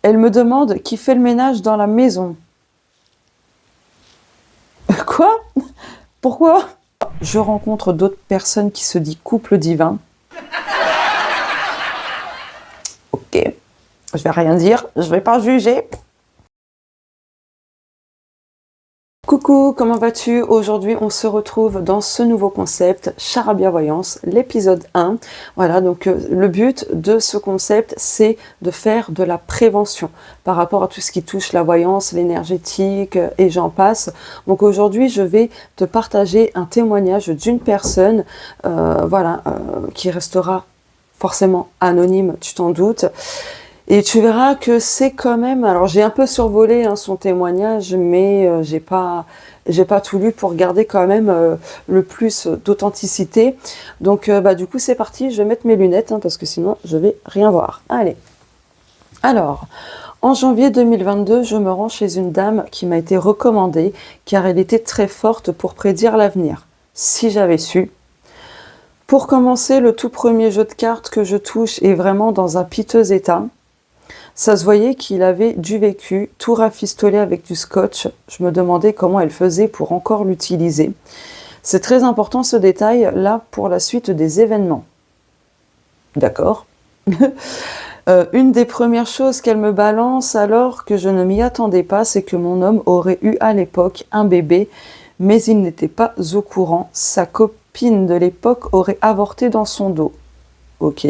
Elle me demande qui fait le ménage dans la maison. Quoi? Pourquoi? Je rencontre d'autres personnes qui se disent couple divin. Ok, je vais rien dire, je vais pas juger. Coucou, comment vas-tu? Aujourd'hui, on se retrouve dans ce nouveau concept, Charabia Voyance, l'épisode 1. Voilà, donc le but de ce concept, c'est de faire de la prévention par rapport à tout ce qui touche la voyance, l'énergétique et j'en passe. Donc aujourd'hui, je vais te partager un témoignage d'une personne, qui restera forcément anonyme, tu t'en doutes. Et tu verras que c'est quand même... Alors j'ai un peu survolé son témoignage, mais j'ai pas tout lu pour garder quand même le plus d'authenticité. Donc du coup c'est parti, je vais mettre mes lunettes parce que sinon je vais rien voir. Allez. Alors, en janvier 2022, je me rends chez une dame qui m'a été recommandée car elle était très forte pour prédire l'avenir. Si j'avais su. Pour commencer, le tout premier jeu de cartes que je touche est vraiment dans un piteux état. Ça se voyait qu'il avait du vécu, tout rafistolé avec du scotch. Je me demandais comment elle faisait pour encore l'utiliser. C'est très important ce détail, là, pour la suite des événements. D'accord. Une des premières choses qu'elle me balance, alors que je ne m'y attendais pas, c'est que mon homme aurait eu à l'époque un bébé, mais il n'était pas au courant. Sa copine de l'époque aurait avorté dans son dos. Ok.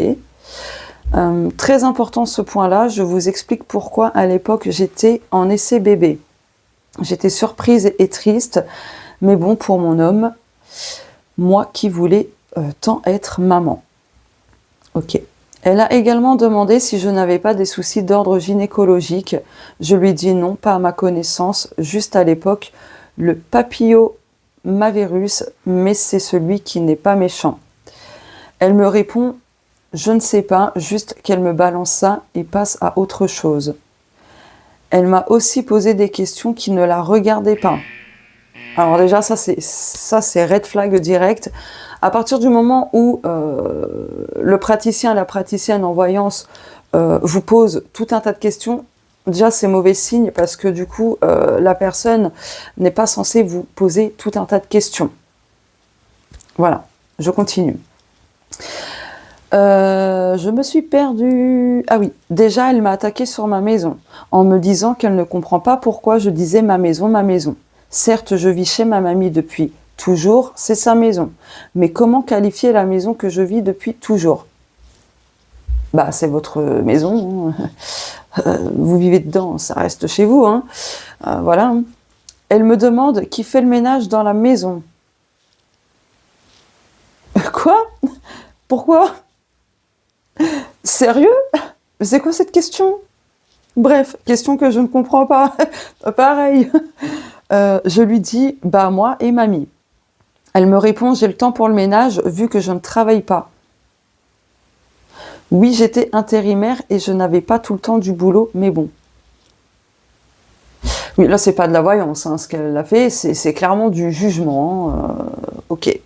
Très important ce point-là, je vous explique pourquoi à l'époque j'étais en essai bébé. J'étais surprise et triste, mais bon pour mon homme, moi qui voulais tant être maman. Ok. Elle a également demandé si je n'avais pas des soucis d'ordre gynécologique. Je lui dis non, pas à ma connaissance, juste à l'époque le papillomavirus, mais c'est celui qui n'est pas méchant. Elle me répond: je ne sais pas, juste qu'elle me balance ça et passe à autre chose. Elle m'a aussi posé des questions qui ne la regardaient pas. Alors déjà, ça c'est red flag direct. À partir du moment où le praticien, la praticienne en voyance vous pose tout un tas de questions, déjà c'est mauvais signe parce que du coup, la personne n'est pas censée vous poser tout un tas de questions. Voilà, je continue. Je me suis perdue. Ah oui, déjà elle m'a attaqué sur ma maison, en me disant qu'elle ne comprend pas pourquoi je disais ma maison, ma maison. Certes, je vis chez ma mamie depuis toujours, c'est sa maison. Mais comment qualifier la maison que je vis depuis toujours? Bah, c'est votre maison, vous vivez dedans, ça reste chez vous, hein. Voilà. Elle me demande qui fait le ménage dans la maison. Quoi? Pourquoi? Sérieux? C'est quoi cette question? Bref, question que je ne comprends pas. Pareil. Je lui dis, bah moi et mamie. Elle me répond, j'ai le temps pour le ménage vu que je ne travaille pas. Oui, j'étais intérimaire et je n'avais pas tout le temps du boulot, mais bon. Oui, là c'est pas de la voyance, ce qu'elle a fait, c'est clairement du jugement. Ok.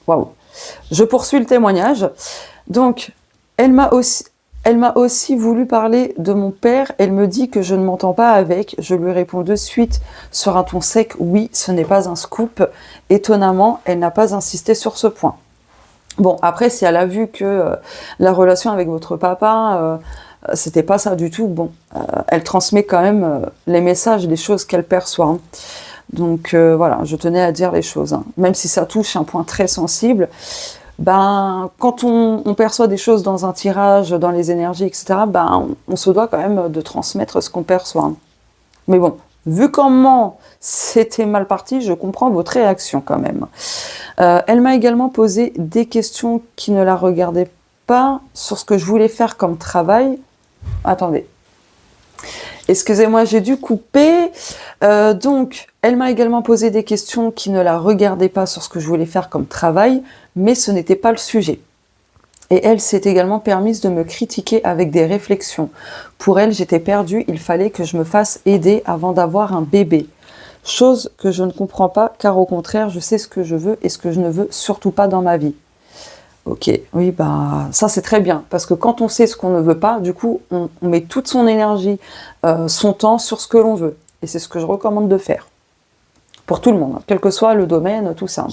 Waouh. Je poursuis le témoignage. Donc, elle m'a aussi voulu parler de mon père. Elle me dit que je ne m'entends pas avec. Je lui réponds de suite sur un ton sec: oui, ce n'est pas un scoop. Étonnamment, elle n'a pas insisté sur ce point. Bon, après, si elle a vu que la relation avec votre papa, c'était pas ça du tout, bon, elle transmet quand même les messages, les choses qu'elle perçoit. Hein. Donc voilà, je tenais à dire les choses. Hein. Même si ça touche un point très sensible, quand on perçoit des choses dans un tirage, dans les énergies, etc., on se doit quand même de transmettre ce qu'on perçoit. Mais bon, vu comment c'était mal parti, je comprends votre réaction quand même. Elle m'a également posé des questions qui ne la regardaient pas sur ce que je voulais faire comme travail. Attendez. Excusez-moi, j'ai dû couper. Donc, elle m'a également posé des questions qui ne la regardaient pas sur ce que je voulais faire comme travail, mais ce n'était pas le sujet. Et elle s'est également permise de me critiquer avec des réflexions. Pour elle, j'étais perdue, il fallait que je me fasse aider avant d'avoir un bébé. Chose que je ne comprends pas, car au contraire, je sais ce que je veux et ce que je ne veux surtout pas dans ma vie. Ok, oui, bah ça c'est très bien, parce que quand on sait ce qu'on ne veut pas, du coup, on met toute son énergie, son temps sur ce que l'on veut. Et c'est ce que je recommande de faire. Pour tout le monde, hein, quel que soit le domaine, tout ça.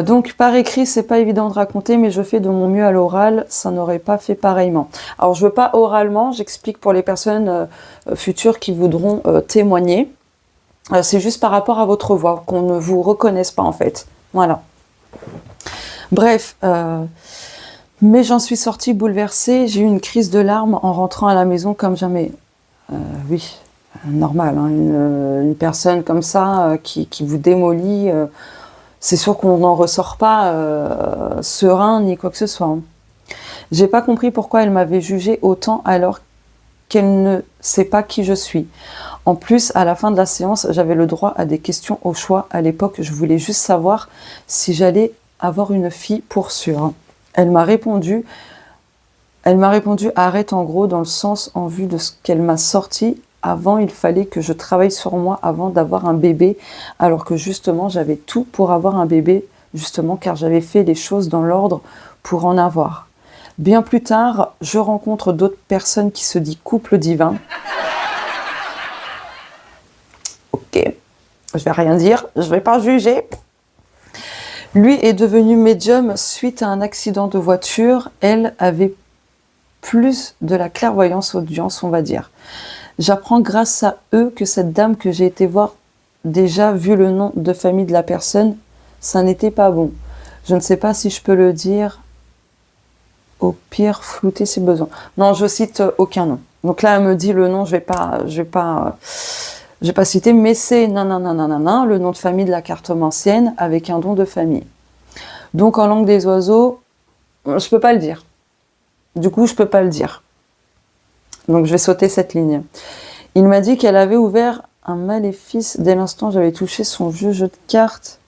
Donc par écrit, c'est pas évident de raconter, mais je fais de mon mieux à l'oral, ça n'aurait pas fait pareillement. Alors je veux pas oralement, j'explique pour les personnes futures qui voudront témoigner. C'est juste par rapport à votre voix, qu'on ne vous reconnaisse pas en fait. Voilà. Bref, mais j'en suis sortie bouleversée, j'ai eu une crise de larmes en rentrant à la maison comme jamais. Oui, normal, hein, une personne comme ça qui vous démolit, c'est sûr qu'on n'en ressort pas serein ni quoi que ce soit. Hein. J'ai pas compris pourquoi elle m'avait jugée autant alors qu'elle ne sait pas qui je suis. En plus, à la fin de la séance, j'avais le droit à des questions au choix. À l'époque, je voulais juste savoir si j'allais avoir une fille pour sûr. Elle m'a répondu arrête en gros dans le sens en vue de ce qu'elle m'a sorti. Avant, il fallait que je travaille sur moi avant d'avoir un bébé, alors que justement, j'avais tout pour avoir un bébé, justement car j'avais fait les choses dans l'ordre pour en avoir. Bien plus tard, je rencontre d'autres personnes qui se disent couple divin. Ok, je vais rien dire, je vais pas juger. Lui est devenu médium suite à un accident de voiture. Elle avait plus de la clairvoyance audience, on va dire. J'apprends grâce à eux que cette dame que j'ai été voir, déjà vu le nom de famille de la personne, ça n'était pas bon. Je ne sais pas si je peux le dire. Au pire, flouter ses besoins. Non, je cite aucun nom. Donc là, elle me dit le nom, je vais pas citer, mais c'est nanana, le nom de famille de la cartomancienne avec un don de famille. Donc en langue des oiseaux, je peux pas le dire. Du coup, je peux pas le dire. Donc je vais sauter cette ligne. Il m'a dit qu'elle avait ouvert un maléfice dès l'instant où j'avais touché son vieux jeu de cartes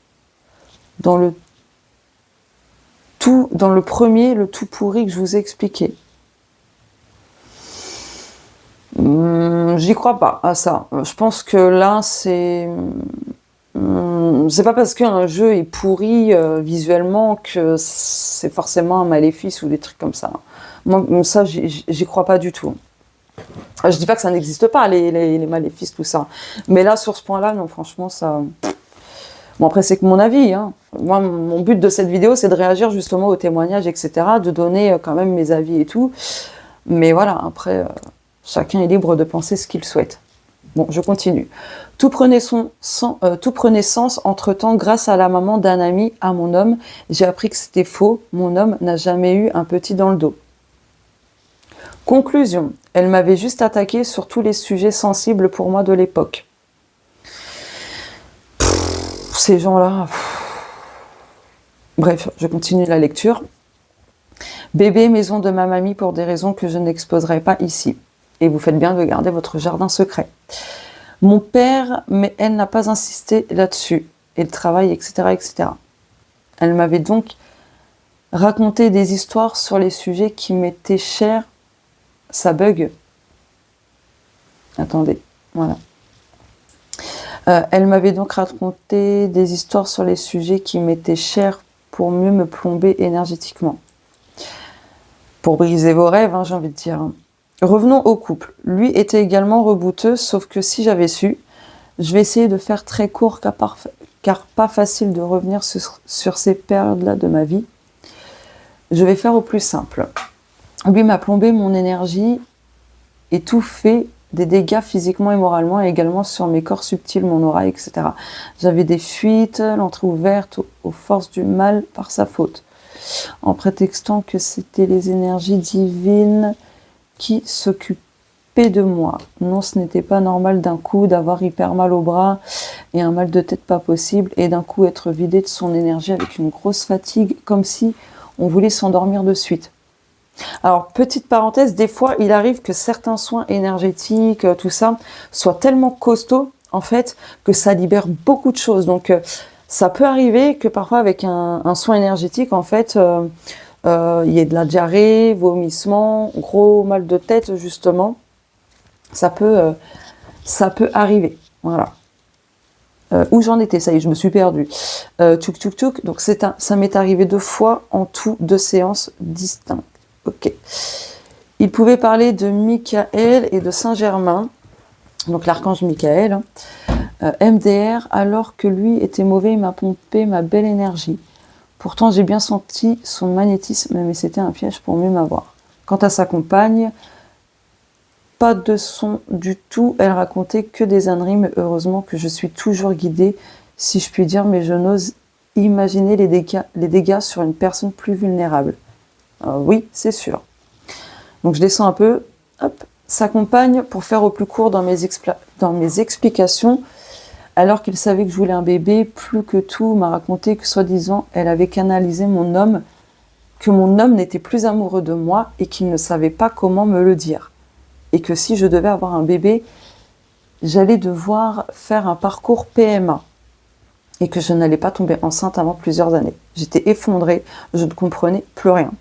dans le premier, le tout pourri que je vous ai expliqué. J'y crois pas à ça. Je pense que là, c'est pas parce qu'un jeu est pourri visuellement que c'est forcément un maléfice ou des trucs comme ça. Moi, ça, j'y crois pas du tout. Je dis pas que ça n'existe pas, les maléfices, tout ça. Mais là, sur ce point-là, non, franchement, ça... Bon, après, c'est que mon avis. Hein. Moi, mon but de cette vidéo, c'est de réagir justement aux témoignages, etc., de donner quand même mes avis et tout. Mais voilà, après, chacun est libre de penser ce qu'il souhaite. Bon, je continue. Tout prenait sens entre-temps grâce à la maman d'un ami à mon homme. J'ai appris que c'était faux. Mon homme n'a jamais eu un petit dans le dos. Conclusion. Elle m'avait juste attaqué sur tous les sujets sensibles pour moi de l'époque. Ces gens-là... Bref, je continue la lecture. Bébé, maison de ma mamie pour des raisons que je n'exposerai pas ici. Et vous faites bien de garder votre jardin secret. Mon père, mais elle n'a pas insisté là-dessus. Et le travail, etc., etc. Elle m'avait donc raconté des histoires sur les sujets qui m'étaient chers. Ça bug. Attendez, voilà. Elle m'avait donc raconté des histoires sur les sujets qui m'étaient chers pour mieux me plomber énergétiquement. Pour briser vos rêves, hein, j'ai envie de dire. Revenons au couple. Lui était également rebouteux, sauf que si j'avais su, je vais essayer de faire très court car pas facile de revenir sur ces périodes-là de ma vie. Je vais faire au plus simple. Lui m'a plombé mon énergie et tout fait des dégâts physiquement et moralement, et également sur mes corps subtils, mon aura, etc. J'avais des fuites, l'entrée ouverte aux forces du mal par sa faute, en prétextant que c'était les énergies divines qui s'occupaient de moi. Non, ce n'était pas normal d'un coup d'avoir hyper mal au bras et un mal de tête pas possible, et d'un coup être vidé de son énergie avec une grosse fatigue, comme si on voulait s'endormir de suite. Alors, petite parenthèse, des fois, il arrive que certains soins énergétiques, tout ça, soient tellement costauds, en fait, que ça libère beaucoup de choses. Donc, ça peut arriver que parfois, avec un soin énergétique, en fait, il y ait de la diarrhée, vomissements, gros mal de tête, justement. Ça peut arriver, voilà. Où j'en étais, ça y est, je me suis perdue. Tchouk tchouk tchouk. Donc ça m'est arrivé 2 fois en tout, 2 séances distinctes. Ok. Il pouvait parler de Michael et de Saint-Germain, donc l'archange Michael, MDR, alors que lui était mauvais, il m'a pompé ma belle énergie. Pourtant, j'ai bien senti son magnétisme, mais c'était un piège pour mieux m'avoir. Quant à sa compagne, pas de son du tout, elle racontait que des âneries, mais heureusement que je suis toujours guidée, si je puis dire, mais je n'ose imaginer les dégâts sur une personne plus vulnérable. Oui, c'est sûr. Donc je descends un peu, hop, sa compagne, pour faire au plus court dans mes explications, alors qu'il savait que je voulais un bébé, plus que tout, m'a raconté que soi-disant, elle avait canalisé mon homme, que mon homme n'était plus amoureux de moi et qu'il ne savait pas comment me le dire. Et que si je devais avoir un bébé, j'allais devoir faire un parcours PMA et que je n'allais pas tomber enceinte avant plusieurs années. J'étais effondrée, je ne comprenais plus rien.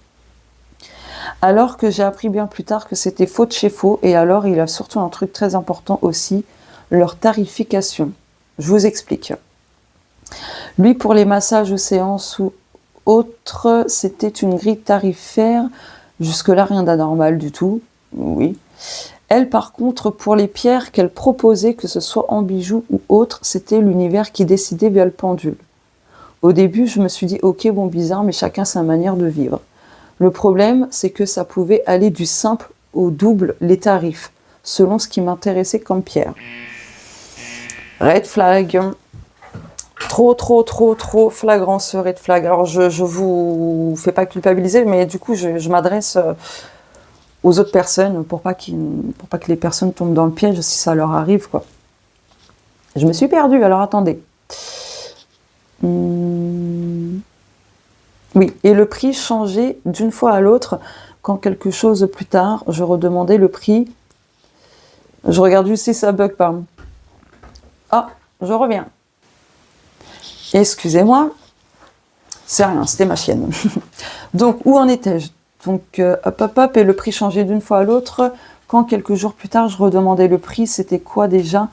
Alors que j'ai appris bien plus tard que c'était faux de chez faux, et alors il y a surtout un truc très important aussi, leur tarification. Je vous explique. Lui, pour les massages ou séances ou autres, c'était une grille tarifaire, jusque-là rien d'anormal du tout, oui. Elle, par contre, pour les pierres qu'elle proposait, que ce soit en bijoux ou autre, c'était l'univers qui décidait via le pendule. Au début, je me suis dit, ok, bon, bizarre, mais chacun sa manière de vivre. Le problème, c'est que ça pouvait aller du simple au double les tarifs, selon ce qui m'intéressait comme pierre. Red flag. Trop flagrant ce red flag. Alors, je vous fais pas culpabiliser, mais du coup, je m'adresse aux autres personnes pour pas que les personnes tombent dans le piège si ça leur arrive, quoi. Je me suis perdue, alors attendez. Oui, et le prix changeait d'une fois à l'autre. Quand quelque chose plus tard, je redemandais le prix. Je regarde juste si ça bug pas. Ah, je reviens. Excusez-moi. C'est rien, c'était ma chienne. Donc, où en étais-je? Donc, hop, et le prix changeait d'une fois à l'autre. Quand quelques jours plus tard, je redemandais le prix, c'était quoi déjà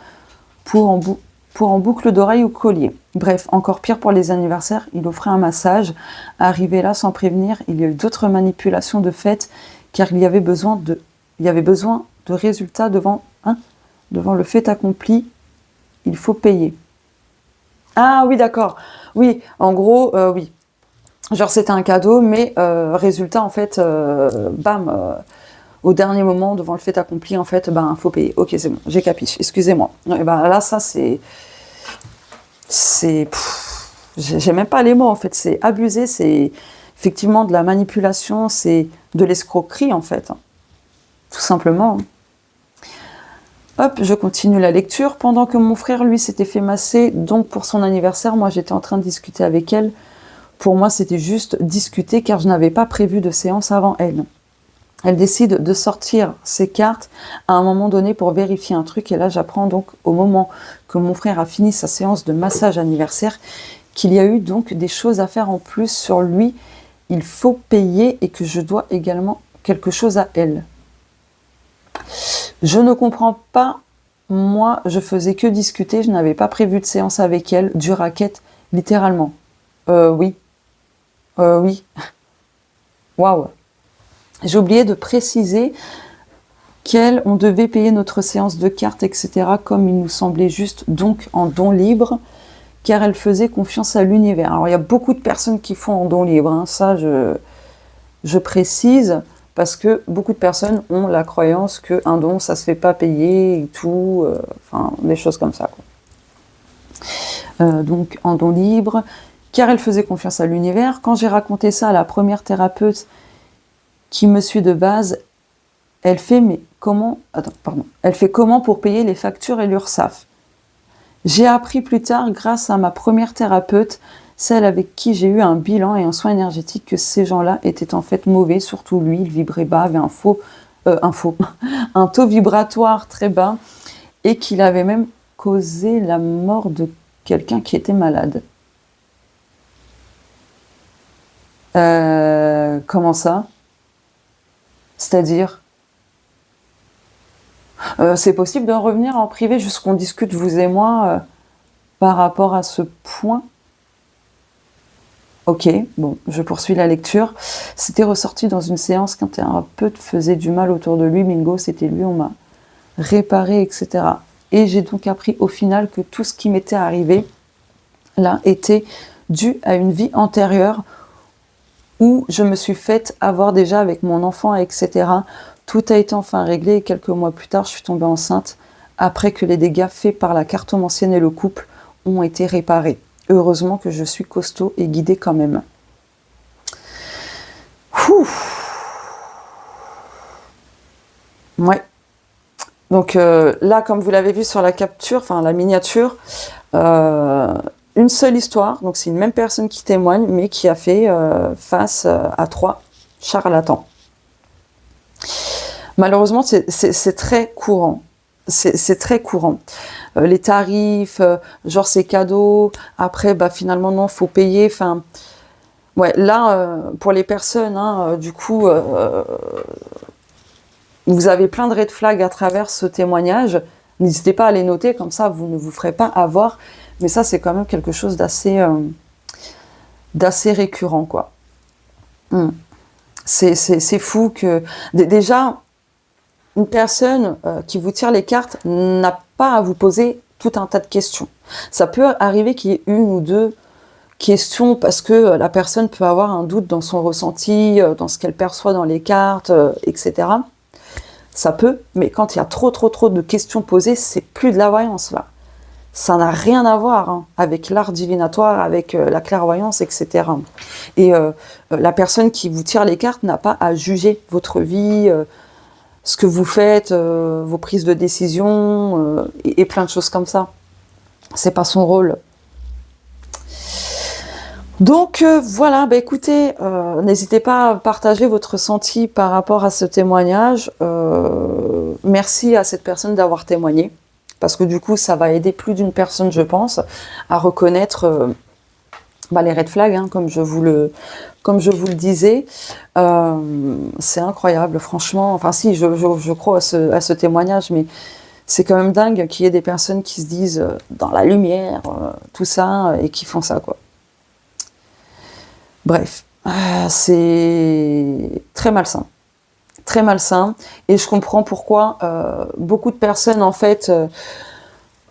pour en boucle d'oreille ou collier. Bref, encore pire pour les anniversaires, il offrait un massage. Arrivé là sans prévenir, il y a eu d'autres manipulations de fait, car il y avait besoin de résultats devant le fait accompli. Il faut payer. Ah oui, d'accord. Oui, en gros, oui. Genre c'était un cadeau, mais résultat en fait, bam, au dernier moment devant le fait accompli, en fait, ben faut payer. Ok, c'est bon, j'ai capiche. Excusez-moi. Et ben là, ça j'ai même pas les mots en fait. C'est abusé, c'est effectivement de la manipulation, c'est de l'escroquerie en fait, tout simplement. Hop, je continue la lecture. Pendant que mon frère, lui, s'était fait masser, donc pour son anniversaire, moi j'étais en train de discuter avec elle. Pour moi, c'était juste discuter car je n'avais pas prévu de séance avant elle. Elle décide de sortir ses cartes à un moment donné pour vérifier un truc. Et là, j'apprends donc au moment que mon frère a fini sa séance de massage anniversaire qu'il y a eu donc des choses à faire en plus sur lui. Il faut payer et que je dois également quelque chose à elle. Je ne comprends pas. Moi, je faisais que discuter. Je n'avais pas prévu de séance avec elle. Du racket, littéralement. Oui. Oui. Waouh. J'ai oublié de préciser on devait payer notre séance de cartes, etc., comme il nous semblait juste, donc en don libre, car elle faisait confiance à l'univers. Alors, il y a beaucoup de personnes qui font en don libre, hein, ça je précise, parce que beaucoup de personnes ont la croyance qu'un don, ça se fait pas payer et tout, enfin, des choses comme ça, quoi. Donc, en don libre, car elle faisait confiance à l'univers. Quand j'ai raconté ça à la première thérapeute qui me suit de base, elle fait comment pour payer les factures et l'URSSAF. J'ai appris plus tard, grâce à ma première thérapeute, celle avec qui j'ai eu un bilan et un soin énergétique, que ces gens-là étaient en fait mauvais, surtout lui, il vibrait bas, avait un taux vibratoire très bas, et qu'il avait même causé la mort de quelqu'un qui était malade. Comment ça? C'est-à-dire, c'est possible de revenir en privé, juste qu'on discute, vous et moi. par rapport à ce point. Ok, bon, je poursuis la lecture. C'était ressorti dans une séance quand un peu faisait du mal autour de lui, bingo, c'était lui, on m'a réparé, etc. Et j'ai donc appris au final que tout ce qui m'était arrivé, là, était dû à une vie antérieure où je me suis faite avoir déjà avec mon enfant, etc. Tout a été enfin réglé et quelques mois plus tard, je suis tombée enceinte après que les dégâts faits par la cartomancienne et le couple ont été réparés. Heureusement que je suis costaud et guidée quand même. Ouais. Donc là, comme vous l'avez vu sur la capture, enfin la miniature, une seule histoire. Donc c'est une même personne qui témoigne, mais qui a fait face à 3 charlatans. Malheureusement, c'est très courant. C'est très courant. Les tarifs, genre c'est cadeau, après bah finalement non, faut payer. Enfin, ouais, là pour les personnes, hein, du coup, vous avez plein de red flags à travers ce témoignage. N'hésitez pas à les noter, comme ça vous ne vous ferez pas avoir. Mais ça, c'est quand même quelque chose d'assez récurrent, quoi. C'est fou que déjà une personne qui vous tire les cartes n'a pas à vous poser tout un tas de questions. Ça peut arriver qu'il y ait une ou deux questions parce que la personne peut avoir un doute dans son ressenti, dans ce qu'elle perçoit dans les cartes, etc. Ça peut, mais quand il y a trop de questions posées, c'est plus de la voyance, là. Ça n'a rien à voir avec l'art divinatoire, avec la clairvoyance, etc. Et la personne qui vous tire les cartes n'a pas à juger votre vie, ce que vous faites, vos prises de décision, et plein de choses comme ça. C'est pas son rôle. Donc voilà, bah écoutez, n'hésitez pas à partager votre ressenti par rapport à ce témoignage. Merci à cette personne d'avoir témoigné, parce que du coup, ça va aider plus d'une personne, je pense, à reconnaître les red flags, comme je vous le disais. C'est incroyable, franchement. Enfin si, je crois à ce témoignage, mais c'est quand même dingue qu'il y ait des personnes qui se disent dans la lumière, tout ça, et qui font ça, quoi. Bref, c'est très malsain. Très malsain. Et je comprends pourquoi beaucoup de personnes, en fait,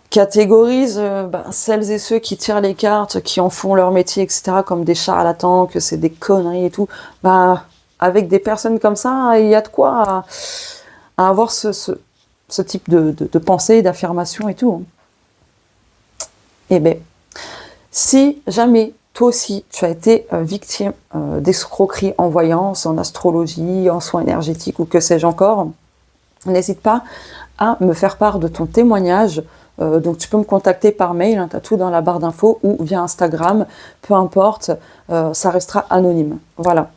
catégorisent celles et ceux qui tirent les cartes, qui en font leur métier, etc., comme des charlatans, que c'est des conneries et tout. Avec des personnes comme ça, il y a de quoi à avoir ce type de pensée, d'affirmation et tout. Eh bien, si jamais toi aussi, tu as été victime d'escroquerie en voyance, en astrologie, en soins énergétiques ou que sais-je encore, n'hésite pas à me faire part de ton témoignage. Donc tu peux me contacter par mail, tu as tout dans la barre d'infos, ou via Instagram, peu importe, ça restera anonyme. Voilà.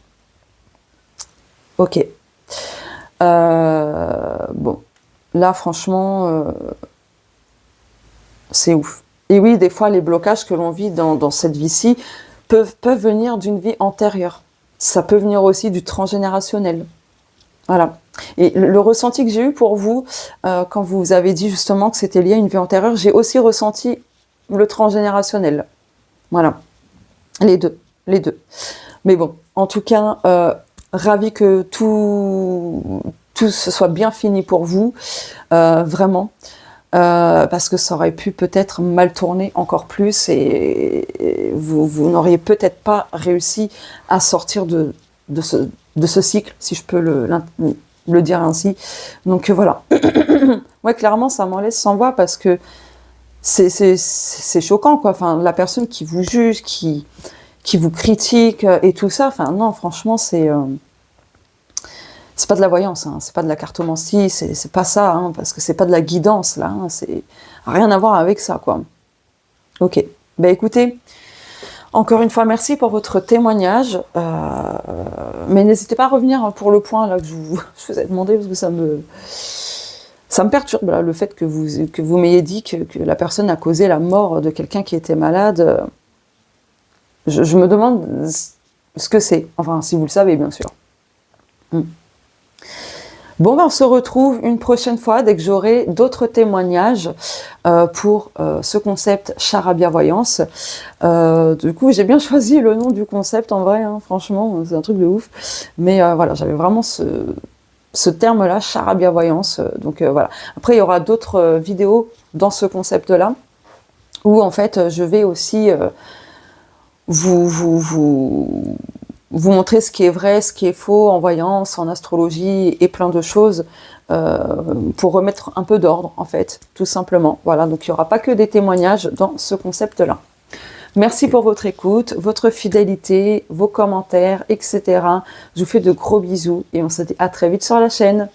Ok. Bon, là franchement, c'est ouf. Et oui, des fois, les blocages que l'on vit dans cette vie-ci peuvent venir d'une vie antérieure. Ça peut venir aussi du transgénérationnel. Voilà. Et le ressenti que j'ai eu pour vous, quand vous avez dit justement que c'était lié à une vie antérieure, j'ai aussi ressenti le transgénérationnel. Voilà. Les deux. Mais bon, en tout cas, ravi que tout se soit bien fini pour vous. Vraiment. Parce que ça aurait pu peut-être mal tourner encore plus et vous n'auriez peut-être pas réussi à sortir de ce cycle, si je peux le dire ainsi. Donc voilà. Ouais, clairement, ça m'en laisse sans voix parce que c'est choquant, quoi. Enfin, la personne qui vous juge, qui vous critique et tout ça, enfin non, franchement, c'est pas de la voyance, c'est pas de la cartomancie, c'est pas ça, parce que c'est pas de la guidance, là, c'est rien à voir avec ça, quoi. Ok, écoutez, encore une fois, merci pour votre témoignage, mais n'hésitez pas à revenir pour le point là que je vous ai demandé, parce que ça me perturbe, là, le fait que vous m'ayez dit que la personne a causé la mort de quelqu'un qui était malade. Je me demande ce que c'est, enfin, si vous le savez, bien sûr. Bon, ben, on se retrouve une prochaine fois dès que j'aurai d'autres témoignages pour ce concept Charabia Voyance. Du coup, j'ai bien choisi le nom du concept en vrai, hein, franchement, c'est un truc de ouf. Mais voilà, j'avais vraiment ce terme-là, Charabia Voyance. Donc voilà. Après, il y aura d'autres vidéos dans ce concept-là où en fait, je vais aussi vous montrer ce qui est vrai, ce qui est faux en voyance, en astrologie et plein de choses pour remettre un peu d'ordre en fait, tout simplement. Voilà, donc il n'y aura pas que des témoignages dans ce concept-là. Merci pour votre écoute, votre fidélité, vos commentaires, etc. Je vous fais de gros bisous et on se dit à très vite sur la chaîne.